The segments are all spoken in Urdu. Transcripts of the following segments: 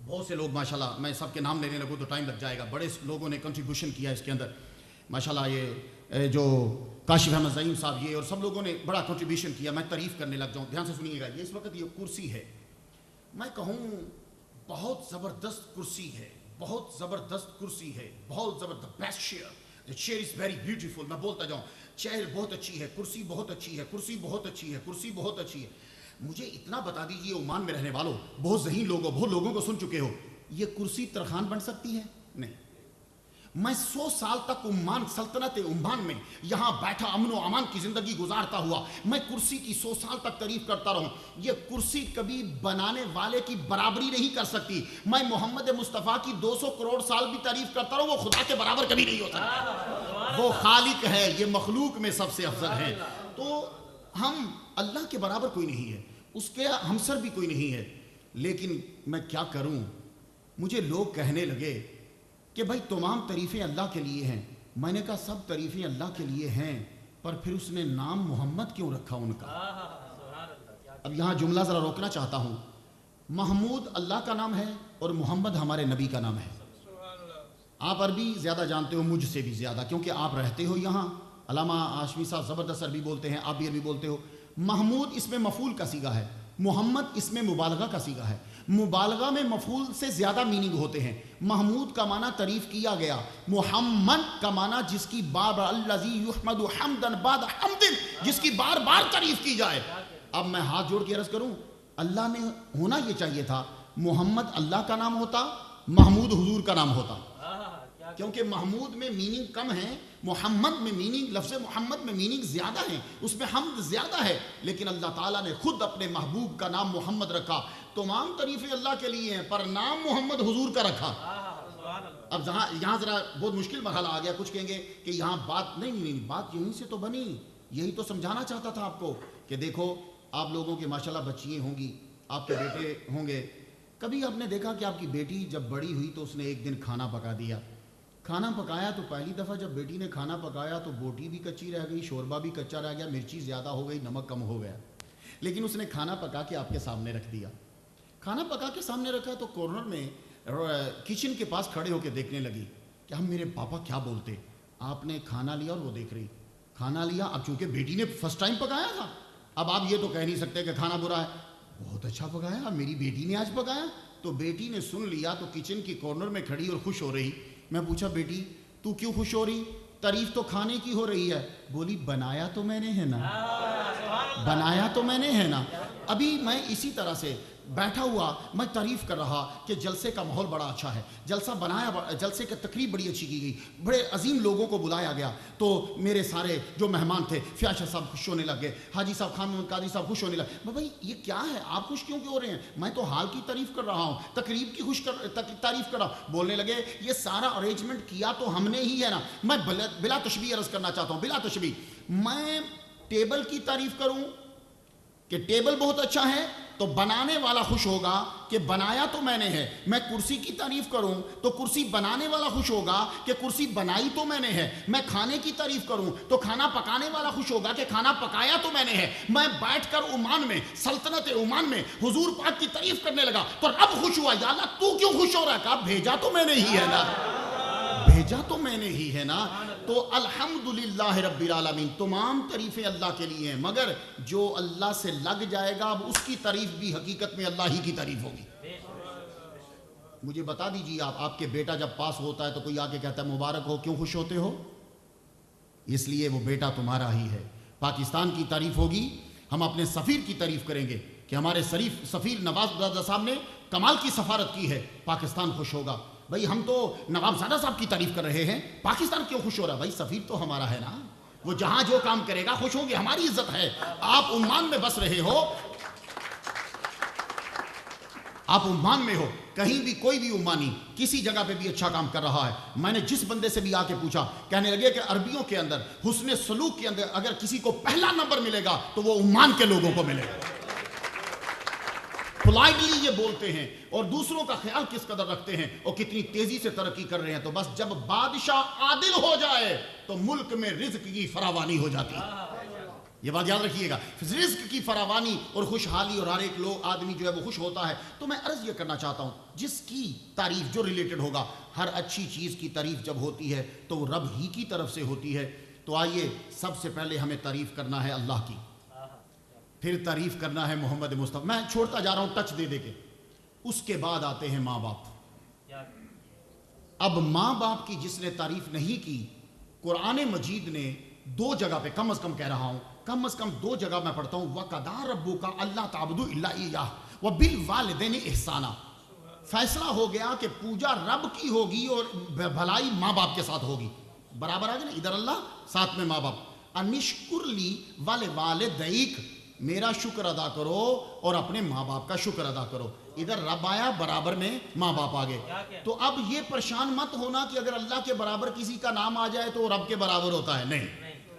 بہت سے لوگ ماشاءاللہ، میں سب کے نام لینے لگوں تو ٹائم لگ جائے گا، بڑے لوگوں نے کنٹریبیوشن کیا اس کے اندر ماشاءاللہ. یہ جو کاشف احمد زعیم صاحب یہ اور سب لوگوں نے بڑا کنٹریبیوشن کیا. میں تعریف کرنے لگ جاؤں، دھیان سے سنیے گا. یہ اس وقت یہ کرسی ہے، میں کہوں بہت زبردست کرسی ہے، بہت زبردست کرسی ہے، بہت زبردست. Best chair, the chair is very beautiful. میں بولتا جاؤں چیئر بہت اچھی ہے، کرسی بہت اچھی ہے، کرسی بہت اچھی ہے، کرسی بہت اچھی ہے. مجھے اتنا بتا دیجئے عمان میں رہنے والوں، بہت ذہین لوگوں، بہت لوگوں کو سن چکے ہو، یہ کرسی ترخان بن سکتی ہے؟ نہیں. میں 100 سال تک عمان، سلطنت عمان میں یہاں بیٹھا امن و امان کی زندگی گزارتا ہوا، میں کرسی کی 100 سال تک تعریف کرتا رہوں. یہ کرسی کبھی بنانے والے کی برابری نہیں کر سکتی. میں محمد مصطفیٰ کی 200 کروڑ سال بھی تعریف کرتا رہوں، وہ خدا کے برابر کبھی نہیں ہو سکتا. وہ خالق ہے، یہ مخلوق میں سب سے افضل ہے. تو ہم اللہ کے برابر کوئی نہیں ہے، اس کے ہمسر بھی کوئی نہیں ہے. لیکن میں کیا کروں، مجھے لوگ کہنے لگے کہ بھائی تمام تعریفیں اللہ کے لیے ہیں. میں نے کہا سب تعریفیں اللہ کے لیے ہیں، پر پھر اس نے نام محمد کیوں رکھا ان کا؟ اب یہاں جملہ ذرا روکنا چاہتا ہوں. محمود اللہ کا نام ہے اور محمد ہمارے نبی کا نام ہے. آپ عربی زیادہ جانتے ہو مجھ سے بھی زیادہ، کیونکہ آپ رہتے ہو یہاں. علامہ ہاشمی صاحب زبردست عربی بولتے ہیں، آپ بھی عربی بولتے ہو. محمود اس میں مفعول کا صیغہ ہے، محمد اس میں مبالغہ کا صیغہ ہے. مبالغہ میں مفعول سے زیادہ میننگ ہوتے ہیں. محمود کا معنی تعریف کیا گیا، محمد کا معنی جس کی بار الذی یحمد حمدا بعد حمد، جس کی بار بار تعریف کی جائے. اب میں ہاتھ جوڑ کے عرض کروں، اللہ نے ہونا یہ چاہیے تھا محمد اللہ کا نام ہوتا، محمود حضور کا نام ہوتا. کیونکہ محمود میں میننگ کم ہے، محمد میں میننگ، لفظ محمد میں میننگ زیادہ ہے، اس میں حمد زیادہ ہے. لیکن اللہ تعالیٰ نے خود اپنے محبوب کا نام محمد رکھا. تمام تعریفیں اللہ کے لیے ہیں، پر نام محمد حضور کا رکھا. اب یہاں ذرا بہت مشکل مرحلہ آ گیا. کچھ کہیں گے کہ یہاں بات نہیں، بات یہیں سے تو بنی. یہی تو سمجھانا چاہتا تھا آپ کو کہ دیکھو آپ لوگوں کے ماشاءاللہ بچیاں ہوں گی، آپ کے بیٹے ہوں گے. کبھی آپ نے دیکھا کہ آپ کی بیٹی جب بڑی ہوئی تو اس نے ایک دن کھانا پکا دیا. کھانا پکایا تو پہلی دفعہ جب بیٹی نے کھانا پکایا تو بوٹی بھی کچی رہ گئی، شوربہ بھی کچا رہ گیا، مرچی زیادہ ہو گئی، نمک کم ہو گیا. لیکن اس نے کھانا پکا کے آپ کے سامنے رکھ دیا. کھانا پکا کے سامنے رکھا تو کارنر میں کچن کے پاس کھڑے ہو کے دیکھنے لگی کہ ہم میرے پاپا کیا بولتے. آپ نے کھانا لیا اور وہ دیکھ رہی. کھانا لیا، اب چونکہ بیٹی نے فرسٹ ٹائم پکایا تھا، اب آپ یہ تو کہہ نہیں سکتے کہ کھانا برا ہے. بہت اچھا پکایا، میری بیٹی نے آج پکایا. تو بیٹی نے سن لیا تو کچن کی کارنر میں کھڑی اور خوش ہو رہی. میں پوچھا بیٹی تو کیوں خوش ہو رہی؟ تعریف تو کھانے کی ہو رہی ہے. بولی بنایا تو میں نے ہے نا، بنایا تو میں نے ہے نا. ابھی میں اسی طرح سے بیٹھا ہوا میں تعریف کر رہا کہ جلسے کا ماحول بڑا اچھا ہے، جلسہ بنایا، جلسے کی تقریب بڑی اچھی کی گئی، بڑے عظیم لوگوں کو بلایا گیا. تو میرے سارے جو مہمان تھے، فیاض شاہ صاحب خوش ہونے لگے، حاجی صاحب خان محمد قادری صاحب خوش ہونے لگے. بھائی یہ کیا ہے، آپ خوش کیوں ہو رہے ہیں؟ میں تو حال کی تعریف کر رہا ہوں، تقریب کی تعریف کر رہا ہوں. بولنے لگے یہ سارا ارینجمنٹ کیا تو ہم نے ہی ہے نا. میں بلا تشبیہ عرض کرنا چاہتا ہوں، بلا تشبیہ. میں ٹیبل کی تعریف کروں کہ ٹیبل بہت اچھا ہے تو بنانے والا خوش ہوگا کہ بنایا تو میں نے ہے. میں کرسی کی تعریف کروں تو کرسی بنانے والا خوش ہوگا کہ کرسی بنائی تو میں نے ہے. میں کھانے کی تعریف کروں تو کھانا پکانے والا خوش ہوگا کہ کھانا پکایا تو میں نے ہے. میں بیٹھ کر عمان میں، سلطنت عمان میں حضور پاک کی تعریف کرنے لگا تو رب خوش ہوا. یا اللہ تو کیوں خوش ہو رہا ہے؟ کہا بھیجا تو میں نے ہی ہے نا، بھیجا تو میں نے ہی ہے نا. تو الحمدللہ رب العالمین، تمام تعریفیں اللہ کے لیے ہیں، مگر جو اللہ سے لگ جائے گا اب اس کی تعریف بھی حقیقت میں اللہ ہی کی تعریف ہوگی. مجھے بتا دیجیے آپ کے بیٹا جب پاس ہوتا ہے تو کوئی آ کے کہتا ہے مبارک ہو، کیوں خوش ہوتے ہو؟ اس لیے وہ بیٹا تمہارا ہی ہے. پاکستان کی تعریف ہوگی، ہم اپنے سفیر کی تعریف کریں گے کہ ہمارے سفیر نواز زادہ صاحب نے کمال کی سفارت کی ہے، پاکستان خوش ہوگا. بھائی ہم تو نواب زادہ صاحب کی تعریف کر رہے ہیں، پاکستان کیوں خوش ہو رہا ہے؟ بھائی سفیر تو ہمارا ہے نا، وہ جہاں جو کام کرے گا خوش ہوں گے، ہماری عزت ہے. آپ عمان میں بس رہے ہو، آپ عمان میں ہو، کہیں بھی کوئی بھی عمانی کسی جگہ پہ بھی اچھا کام کر رہا ہے. میں نے جس بندے سے بھی آ کے پوچھا، کہنے لگے کہ عربیوں کے اندر حسن سلوک کے اندر اگر کسی کو پہلا نمبر ملے گا تو وہ عمان کے لوگوں کو ملے گا. پولائٹلی یہ بولتے ہیں اور دوسروں کا خیال کس قدر رکھتے ہیں اور کتنی تیزی سے ترقی کر رہے ہیں. تو بس جب بادشاہ عادل ہو جائے تو ملک میں رزق کی فراوانی ہو جاتی ہے. یہ بات یاد رکھیے گا. رزق کی فراوانی اور خوشحالی اور ہر ایک آدمی جو ہے وہ خوش ہوتا ہے. تو میں عرض یہ کرنا چاہتا ہوں جس کی تعریف جو ریلیٹڈ ہوگا, ہر اچھی چیز کی تعریف جب ہوتی ہے تو وہ رب ہی کی طرف سے ہوتی ہے. تو آئیے سب سے پہلے ہمیں تعریف کرنا ہے اللہ کی, پھر تعریف کرنا ہے محمد مصطفیٰ. میں چھوڑتا جا رہا ہوں ٹچ دے دے کے. اس کے بعد آتے ہیں ماں باپ. اب ماں باپ کی جس نے تعریف نہیں کی, قرآن مجید نے 2 جگہ پہ, کم از کم کہہ رہا ہوں, کم از کم 2 جگہ میں پڑھتا ہوں, وَقَضَىٰ رَبُّكَ أَلَّا تَعْبُدُوا إِلَّا إِيَّاهُ وَبِالْوَالِدَيْنِ إِحْسَانًا. فیصلہ ہو گیا کہ پوجا رب کی ہوگی اور بھلائی ماں باپ کے ساتھ ہوگی. برابر آگے نا, ادھر اللہ ساتھ میں ماں باپ. انشکر لی وَلِوَالِدَيْکَ, میرا شکر ادا کرو اور اپنے ماں باپ کا شکر ادا کرو. ادھر رب آیا, برابر میں ماں باپ آگے. تو اب یہ پریشان مت ہونا کہ اگر اللہ کے برابر کسی کا نام آ جائے تو وہ رب کے برابر ہوتا ہے. نہیں,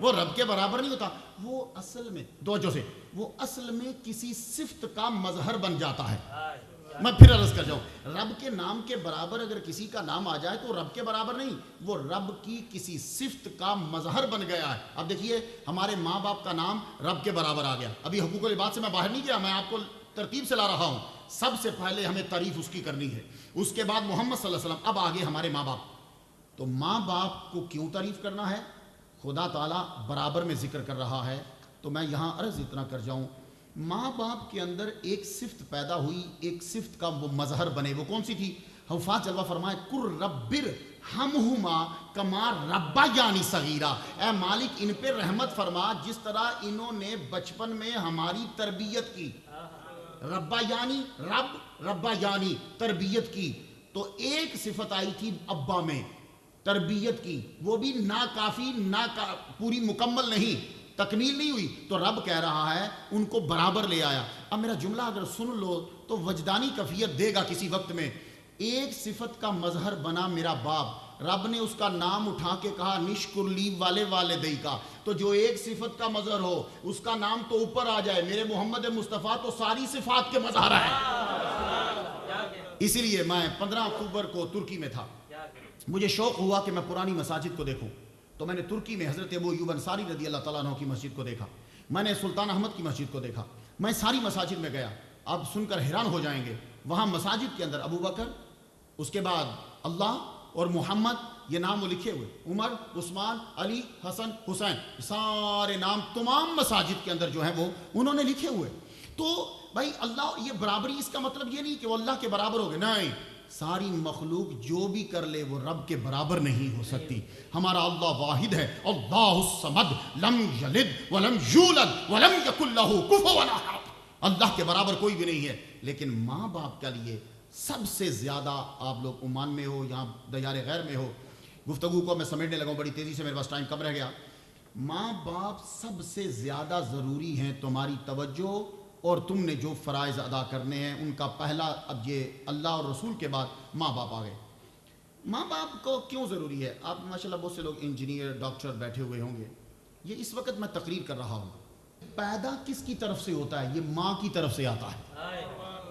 وہ رب کے برابر نہیں ہوتا. وہ اصل میں توجہ سے, وہ اصل میں کسی صفت کا مظہر بن جاتا ہے. میں پھر عرض کر جاؤں, رب کے نام کے برابر اگر کسی کا نام آ جائے تو رب کے برابر نہیں, وہ رب کی کسی صفت کا مظہر بن گیا ہے. اب دیکھیے ہمارے ماں باپ کا نام رب کے برابر آ گیا. ابھی حقوق العباد سے میں باہر نہیں گیا, میں آپ کو ترتیب سے لا رہا ہوں. سب سے پہلے ہمیں تعریف اس کی کرنی ہے, اس کے بعد محمد صلی اللہ علیہ وسلم, اب آگے ہمارے ماں باپ. تو ماں باپ کو کیوں تعریف کرنا ہے؟ خدا تعالیٰ برابر میں ذکر کر رہا ہے. تو میں یہاں عرض اتنا کر جاؤں, ماں باپ کے اندر ایک صفت پیدا ہوئی, ایک صفت کا وہ مظہر بنے. وہ کون سی تھی؟ حفاظ جلوہ فرمائے کر ربر ہمہما کما ربیانی صغیرہ, اے مالک ان پہ رحمت فرما جس طرح انہوں نے بچپن میں ہماری تربیت کی. ربیانی, رب ربیانی, تربیت کی. تو ایک صفت آئی تھی ابا میں, تربیت کی, وہ بھی ناکافی, پوری مکمل نہیں, تکمیل نہیں ہوئی. تو رب کہہ رہا ہے ان کو برابر لے آیا. اب میرا جملہ اگر سن لو تو وجدانی کیفیت دے گا کسی وقت میں. ایک صفت کا مظہر بنا میرا باپ, رب نے اس کا نام اٹھا کے کہا نشکر لی والے والدی کا. تو جو ایک صفت کا مظہر ہو اس کا نام تو اوپر آ جائے, میرے محمد مصطفیٰ تو ساری صفات کے مظہر ہے. اسی لیے میں 15 اکتوبر کو ترکی میں تھا, مجھے شوق ہوا کہ میں پرانی مساجد کو دیکھوں. تو میں نے ترکی میں حضرت ابو ایوب انصاری رضی اللہ تعالیٰ عنہ کی مسجد کو دیکھا, میں نے سلطان احمد کی مسجد کو دیکھا, میں ساری مساجد میں گیا. آپ سن کر حیران ہو جائیں گے, وہاں مساجد کے اندر ابو بکر, اس کے بعد اللہ اور محمد, یہ نام وہ لکھے ہوئے, عمر, عثمان, علی, حسن, حسین, سارے نام تمام مساجد کے اندر جو ہیں وہ انہوں نے لکھے ہوئے. تو بھائی اللہ, یہ برابری اس کا مطلب یہ نہیں کہ وہ اللہ کے برابر ہو گئے, نہیں, ساری مخلوق جو بھی کر لے وہ رب کے برابر نہیں ہو سکتی. ہمارا اللہ واحد ہے, اللہ الصمد لم یلد ولم یولد ولم یکن لہ کفوا احد. اللہ کے برابر کوئی بھی نہیں ہے. لیکن ماں باپ کے لیے سب سے زیادہ, آپ لوگ عمان میں ہو, یہاں دیار غیر میں ہو, گفتگو کو میں سمیٹنے لگا ہوں بڑی تیزی سے, میرے پاس ٹائم کم رہ گیا. ماں باپ سب سے زیادہ ضروری ہیں تمہاری توجہ, اور تم نے جو فرائض ادا کرنے ہیں ان کا پہلا, اب یہ اللہ اور رسول کے بعد ماں باپ آ گئے. ماں باپ کو کیوں ضروری ہے؟ آپ ماشاءاللہ بہت سے لوگ انجینئر, ڈاکٹر بیٹھے ہوئے ہوں گے. یہ اس وقت میں تقریر کر رہا ہوں, پیدا کس کی طرف سے ہوتا ہے؟ یہ ماں کی طرف سے آتا ہے.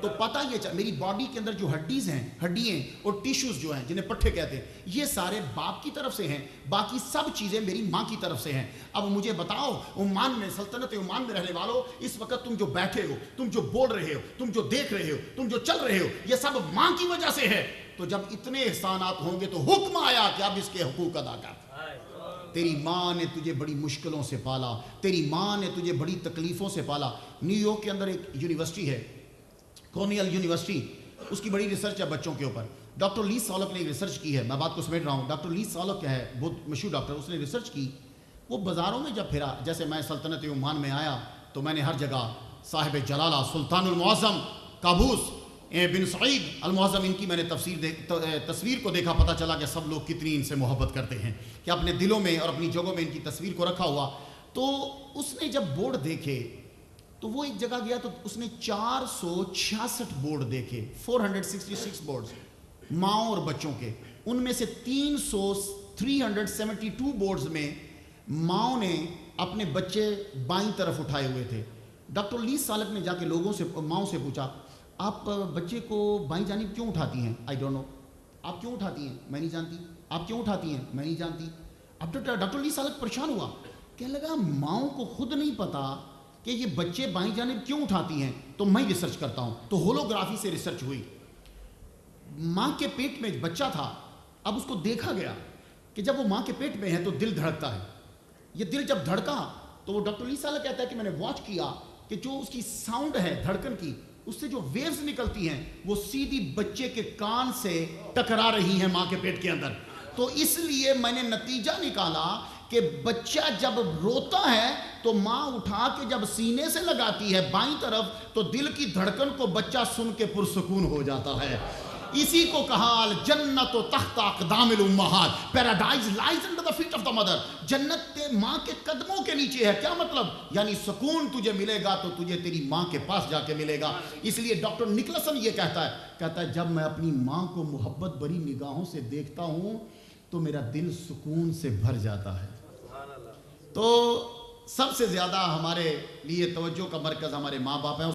تو پتہ یہ میری باڈی کے اندر جو ہڈیاں اور ٹیشوز جو ہیں جنہیں پٹھے کہتے ہیں, یہ سارے باپ کی طرف سے ہیں, باقی سب چیزیں میری ماں کی طرف سے ہیں. اب مجھے بتاؤ, عمان میں, سلطنت عمان میں رہنے والوں, اس وقت تم جو بیٹھے ہو, تم جو بول رہے ہو, تم جو دیکھ رہے ہو, تم جو چل رہے ہو, یہ سب ماں کی وجہ سے ہے. تو جب اتنے احسانات ہوں گے تو حکم آیا کہ اب اس کے حقوق ادا کر. تیری ماں نے تجھے بڑی مشکلوں سے پالا, تیری ماں نے تجھے بڑی تکلیفوں سے پالا. نیو یارک کے اندر ایک یونیورسٹی ہے, کورنیل یونیورسٹی, اس کی بڑی ریسرچ ہے بچوں کے اوپر. ڈاکٹر لی سالک نے ایک ریسرچ کی ہے, میں بات کو سمیٹ رہا ہوں. ڈاکٹر لی سالک کیا ہے, بہت مشہور ڈاکٹر, اس نے ریسرچ کی. وہ بازاروں میں جب پھرا, جیسے میں سلطنت عمان میں آیا تو میں نے ہر جگہ صاحب جلالہ سلطان المعظم قابوس بن سعید المعظم, ان کی میں نے تصویر کو دیکھا, پتہ چلا کہ سب لوگ کتنی ان سے محبت کرتے ہیں, کہ اپنے دلوں میں اور اپنی جگہوں میں ان کی تصویر کو رکھا ہوا. تو اس نے جب بورڈ دیکھے تو وہ ایک جگہ گیا تو اس نے 466 بورڈ دیکھے, 466 بورڈز ماؤں اور بچوں کے. ان میں سے 372 بورڈز میں ماؤں نے اپنے بچے بائیں طرف اٹھائے ہوئے تھے. ڈاکٹر لی سالک نے جا کے لوگوں سے, ماؤں سے پوچھا, آپ بچے کو بائیں جانب کیوں اٹھاتی ہیں؟ I don't know. آپ کیوں اٹھاتی ہیں؟ میں نہیں جانتی. آپ کیوں اٹھاتی ہیں؟ میں نہیں جانتی. اب ڈاکٹر لی سالک پریشان ہوا کہنے لگا ماؤں کو خود نہیں پتا کہ یہ بچے بائیں جانب کیوں اٹھاتی ہیں، تو میں ریسرچ کرتا ہوں۔ تو ہولوگرافی سے ریسرچ ہوئی، ماں کے پیٹ میں ایک بچہ تھا، اب اس کو دیکھا گیا کہ جب وہ ماں کے پیٹ میں ہے تو دل دھڑکتا ہے، یہ دل جب دھڑکا تو وہ ڈاکٹر علی صالح کہتا ہے کہ میں نے واچ کیا کہ جو اس کی ساؤنڈ ہے دھڑکن کی، اس سے جو ویوز نکلتی ہیں وہ سیدھی بچے کے کان سے ٹکرا رہی ہیں ماں کے پیٹ کے اندر۔ تو اس لیے میں نے نتیجہ نکالا کہ بچہ جب روتا ہے تو ماں اٹھا کے جب سینے سے لگاتی ہے بائیں طرف تو دل کی دھڑکن کو بچہ سن کے پرسکون ہو جاتا ہے۔ اسی کو کہا الجنت تحت اقدام الامہات، paradise lies under the feet of the mother، جنت ماں کے قدموں کے نیچے ہے۔ کیا مطلب؟ یعنی سکون تجھے ملے گا تو تجھے تیری ماں کے پاس جا کے ملے گا۔ اس لیے ڈاکٹر نکلسن یہ کہتا ہے جب میں اپنی ماں کو محبت بھری نگاہوں سے دیکھتا ہوں تو میرا دل سکون سے بھر جاتا ہے۔ تو سب سے زیادہ ہمارے لیے توجہ کا مرکز ہمارے ماں باپ ہیں۔